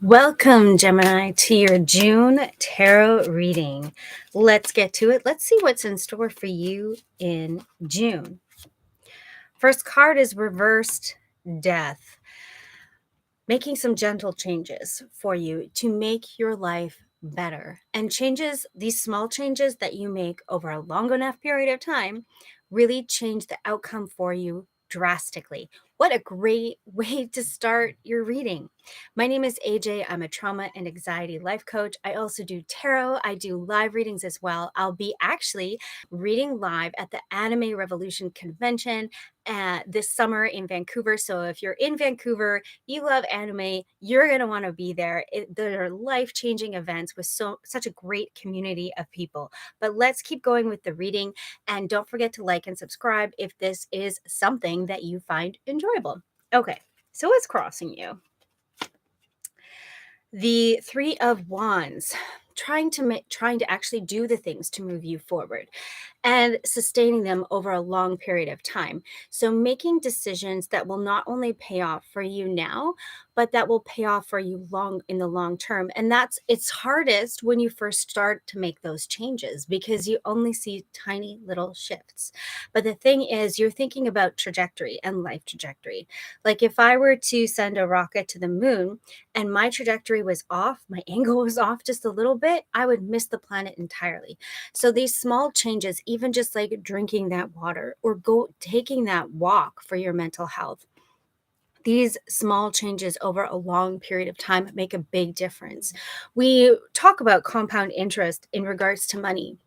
Welcome, Gemini, to your June tarot reading. Let's get to it. Let's see what's in store for you in June. First card is reversed death. Making some gentle changes for you to make your life better. And changes, these small changes that you make over a long enough period of time, really change the outcome for you drastically. What a great way to start your reading. My name is AJ. I'm a trauma and anxiety life coach. I also do tarot. I do live readings as well. I'll be actually reading live at the Anime Revolution convention this summer in Vancouver. So if you're in Vancouver, you love anime, you're going to want to be there. There are life-changing events with such a great community of people. But let's keep going with the reading, and don't forget to like and subscribe if this is something that you find enjoyable. Okay, so what's crossing you? The Three of Wands, trying to actually do the things to move you forward and sustaining them over a long period of time. So making decisions that will not only pay off for you now, but that will pay off for you long in the long term. And it's hardest when you first start to make those changes because you only see tiny little shifts. But the thing is, you're thinking about trajectory and life trajectory. Like if I were to send a rocket to the moon and my trajectory was off, my angle was off just a little bit, I would miss the planet entirely. So these small changes, even just like drinking that water or taking that walk for your mental health, these small changes over a long period of time make a big difference. We talk about compound interest in regards to money,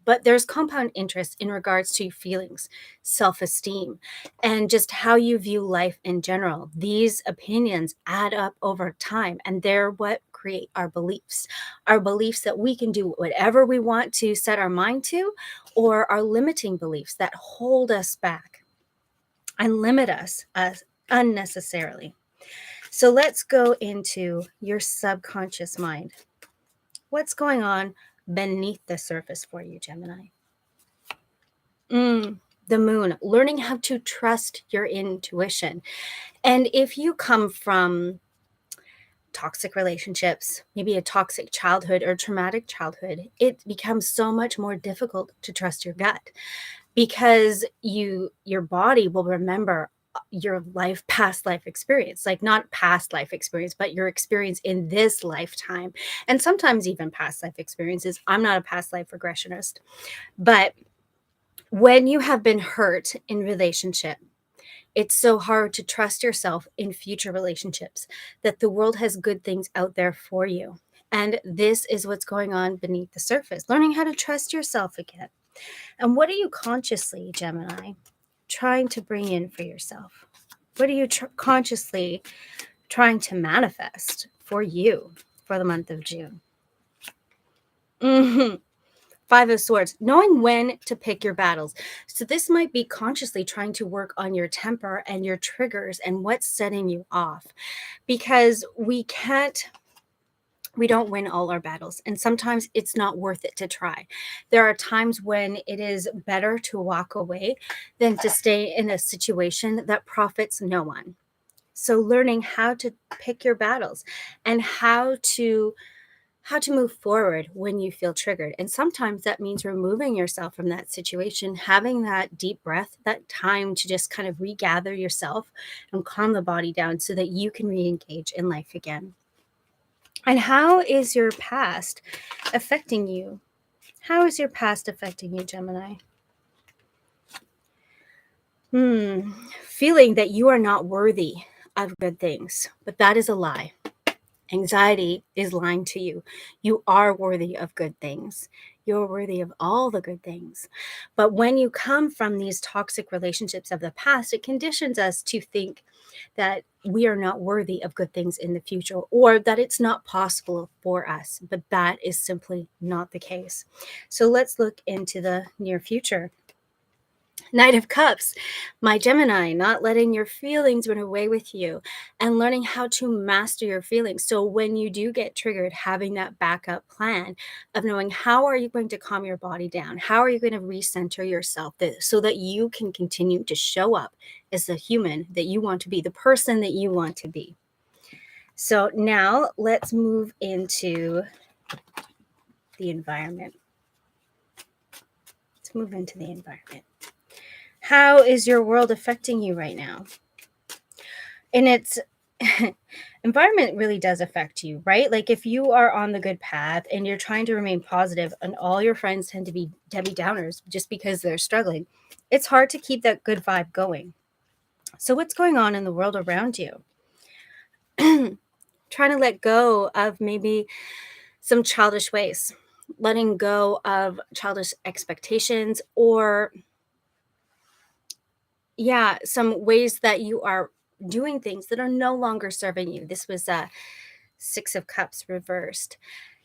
but there's compound interest in regards to feelings, self-esteem, and just how you view life in general. These opinions add up over time, and they're what create our beliefs that we can do whatever we want to set our mind to, or our limiting beliefs that hold us back and limit us unnecessarily. So let's go into your subconscious mind. What's going on beneath the surface for you, Gemini? The moon, learning how to trust your intuition. And if you come from toxic relationships, maybe a toxic childhood or traumatic childhood, it becomes so much more difficult to trust your gut because your body will remember your past life experience, like not past life experience, but your experience in this lifetime, and sometimes even past life experiences. I'm not a past life regressionist, but when you have been hurt in relationship, it's so hard to trust yourself in future relationships, that the world has good things out there for you. And this is what's going on beneath the surface, learning how to trust yourself again. And what are you consciously, Gemini, trying to bring in for yourself? What are you consciously trying to manifest for you for the month of June? Five of Swords, knowing when to pick your battles. So this might be consciously trying to work on your temper and your triggers and what's setting you off, because we don't win all our battles, and sometimes it's not worth it to try. There are times when it is better to walk away than to stay in a situation that profits no one. So learning how to pick your battles and how to move forward when you feel triggered. And sometimes that means removing yourself from that situation, having that deep breath, that time to just kind of regather yourself and calm the body down so that you can re-engage in life again. And how is your past affecting you? How is your past affecting you, Gemini? Feeling that you are not worthy of good things, but that is a lie. Anxiety is lying to you. You are worthy of good things. You're worthy of all the good things. But when you come from these toxic relationships of the past, it conditions us to think that we are not worthy of good things in the future, or that it's not possible for us. But that is simply not the case. So let's look into the near future. Knight of Cups, my Gemini, not letting your feelings run away with you and learning how to master your feelings. So when you do get triggered, having that backup plan of knowing how are you going to calm your body down? How are you going to recenter yourself so that you can continue to show up as the human that you want to be, the person that you want to be? So now let's move into the environment. Let's move into the environment. How is your world affecting you right now? And it's environment really does affect you, right? Like if you are on the good path and you're trying to remain positive and all your friends tend to be Debbie Downers just because they're struggling, it's hard to keep that good vibe going. So what's going on in the world around you? Trying to let go of maybe some childish ways, letting go of childish expectations, or yeah, some ways that you are doing things that are no longer serving you. This was Six of Cups reversed.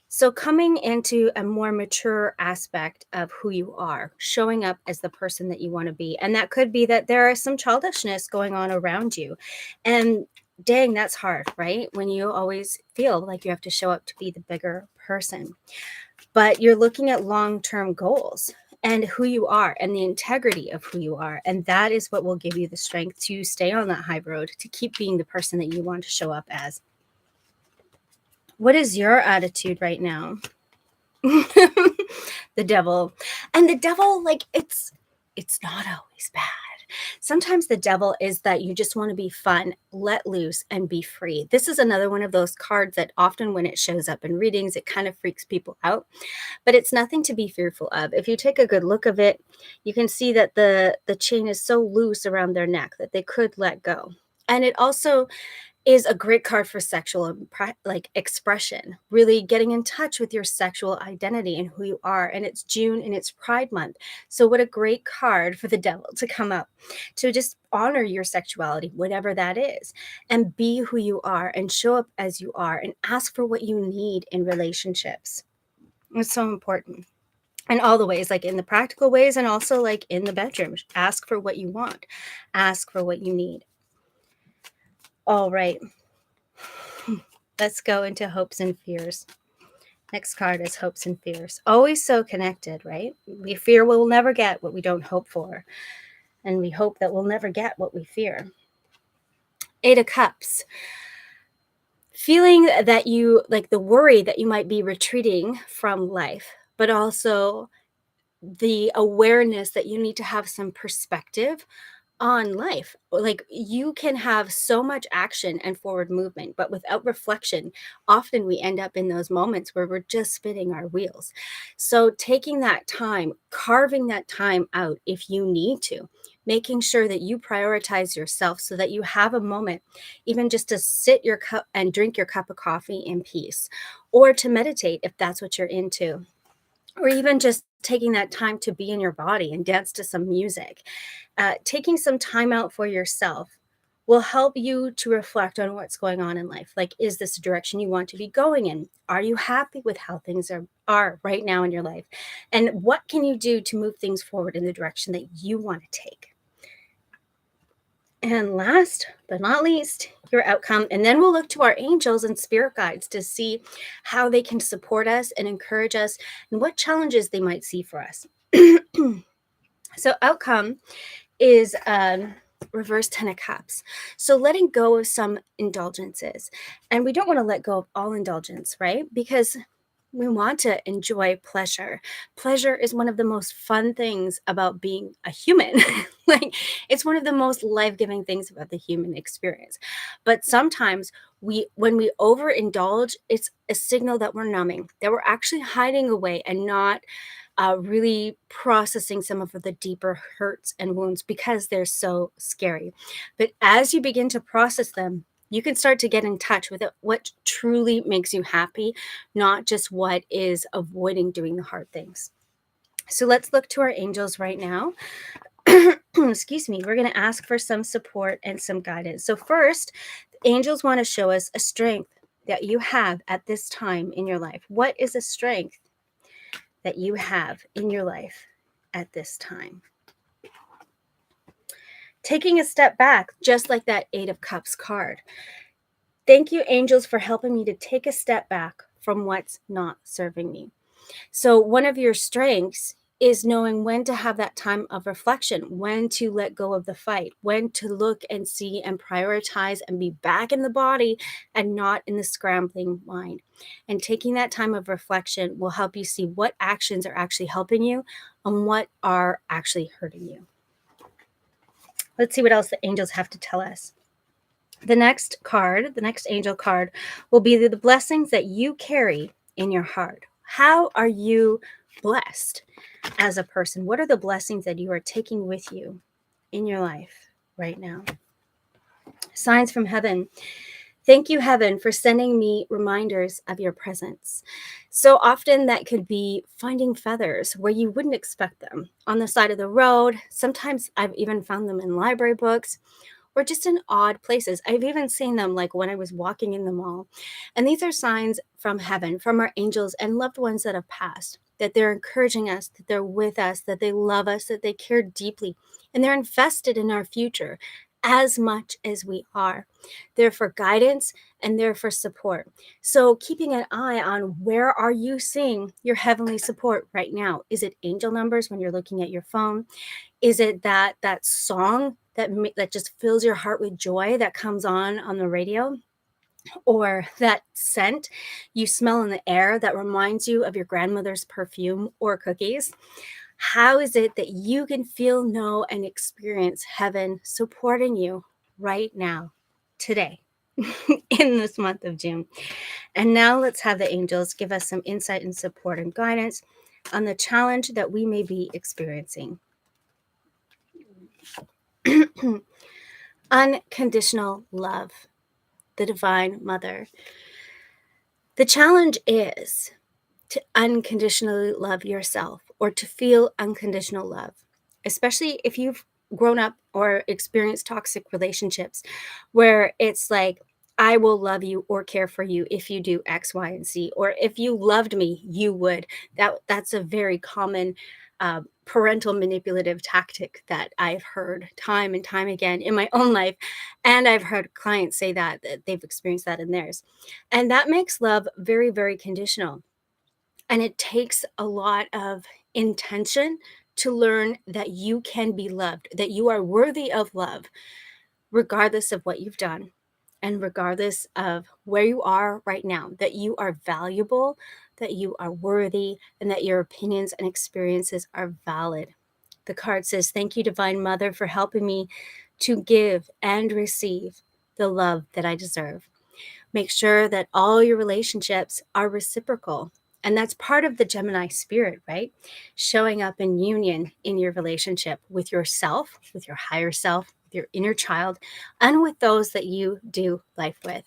So, coming into a more mature aspect of who you are, showing up as the person that you want to be. And that could be that there is some childishness going on around you. And dang, that's hard, right? When you always feel like you have to show up to be the bigger person. But you're looking at long term goals and who you are and the integrity of who you are. And that is what will give you the strength to stay on that high road, to keep being the person that you want to show up as. What is your attitude right now? The devil. And the devil, like it's not always bad. Sometimes the devil is that you just want to be fun, let loose, and be free. This is another one of those cards that often when it shows up in readings, it kind of freaks people out, but it's nothing to be fearful of. If you take a good look of it, you can see that the chain is so loose around their neck that they could let go. And it also is a great card for sexual like expression, really getting in touch with your sexual identity and who you are. And it's June and it's Pride Month. So what a great card for the devil to come up, to just honor your sexuality, whatever that is, and be who you are and show up as you are and ask for what you need in relationships. It's so important. In all the ways, like in the practical ways and also like in the bedroom. Ask for what you want. Ask for what you need. All right. Let's go into hopes and fears. Next card is hopes and fears. Always so connected, right? We fear we'll never get what we don't hope for. And we hope that we'll never get what we fear. Eight of Cups. Feeling that you, like the worry that you might be retreating from life, but also the awareness that you need to have some perspective on life. Like you can have so much action and forward movement, but without reflection, often we end up in those moments where we're just spinning our wheels. So taking that time, carving that time out if you need to, making sure that you prioritize yourself so that you have a moment, even just to sit your cup and drink your cup of coffee in peace, or to meditate if that's what you're into, or even just taking that time to be in your body and dance to some music. Taking some time out for yourself will help you to reflect on what's going on in life. Like, is this a direction you want to be going in? Are you happy with how things are right now in your life? And what can you do to move things forward in the direction that you want to take? And last but not least, your outcome. And then we'll look to our angels and spirit guides to see how they can support us and encourage us and what challenges they might see for us. So, outcome is reverse 10 of Cups. So, letting go of some indulgences. And we don't want to let go of all indulgence, right? Because we want to enjoy pleasure. Pleasure is one of the most fun things about being a human. Like it's one of the most life-giving things about the human experience. But sometimes when we overindulge, it's a signal that we're numbing, that we're actually hiding away and not really processing some of the deeper hurts and wounds because they're so scary. But as you begin to process them, you can start to get in touch with it, what truly makes you happy, not just what is avoiding doing the hard things. So let's look to our angels right now. Excuse me. We're going to ask for some support and some guidance. So first, angels want to show us a strength that you have at this time in your life. What is a strength that you have in your life at this time? Taking a step back, just like that Eight of Cups card. Thank you, angels, for helping me to take a step back from what's not serving me. So one of your strengths is knowing when to have that time of reflection, when to let go of the fight, when to look and see and prioritize and be back in the body and not in the scrambling mind. And taking that time of reflection will help you see what actions are actually helping you and what are actually hurting you. Let's see what else the angels have to tell us. The next card, the next angel card, will be the blessings that you carry in your heart. How are you blessed as a person? What are the blessings that you are taking with you in your life right now? Signs from heaven. Thank you, heaven, for sending me reminders of your presence. So often that could be finding feathers where you wouldn't expect them on the side of the road. Sometimes I've even found them in library books or just in odd places. I've even seen them like when I was walking in the mall. And these are signs from heaven, from our angels and loved ones that have passed, that they're encouraging us, that they're with us, that they love us, that they care deeply, and they're invested in our future as much as we are. They're for guidance and they're for support. So keeping an eye on where are you seeing your heavenly support right now? Is it angel numbers when you're looking at your phone? Is it that song that just fills your heart with joy that comes on the radio? Or that scent you smell in the air that reminds you of your grandmother's perfume or cookies? How is it that you can feel, know, and experience heaven supporting you right now, today, in this month of June? And now let's have the angels give us some insight and support and guidance on the challenge that we may be experiencing. Unconditional love, the Divine Mother. The challenge is to unconditionally love yourself or to feel unconditional love, especially if you've grown up or experienced toxic relationships where it's like, I will love you or care for you if you do X, Y, and Z, or if you loved me, you would. That's a very common parental manipulative tactic that I've heard time and time again in my own life, and I've heard clients say that they've experienced that in theirs, and that makes love very, very conditional. And it takes a lot of intention to learn that you can be loved, that you are worthy of love, regardless of what you've done and regardless of where you are right now, that you are valuable, that you are worthy, and that your opinions and experiences are valid. The card says, thank you, Divine Mother, for helping me to give and receive the love that I deserve. Make sure that all your relationships are reciprocal. And that's part of the Gemini spirit, right? Showing up in union in your relationship with yourself, with your higher self, with your inner child, and with those that you do life with.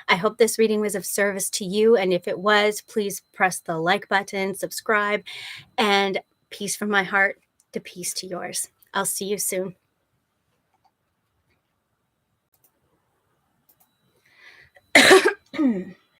I hope this reading was of service to you. And if it was, please press the like button, subscribe, and peace from my heart to peace to yours. I'll see you soon.